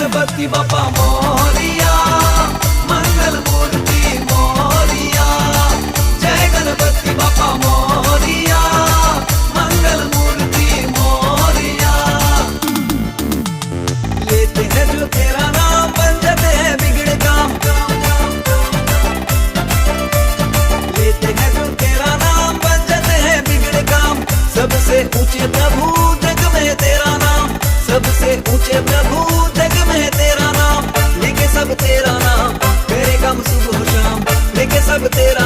गणपति बापा मोरिया, मंगल मूर्ति मोरिया। जय गणपति बापा मोरिया, मंगल मूर्ति मोरिया। लेते हैं जो तेरा नाम, बन जाते हैं बिगड़े काम। लेते हैं जो तेरा नाम, बन जाते हैं बिगड़े काम। सबसे ऊंचे प्रभु जग में तेरा नाम, सबसे ऊंचे प्रभु जग में तेरा नाम। लेके सब तेरा नाम, करे काम सुबह शाम, लेके सब तेरा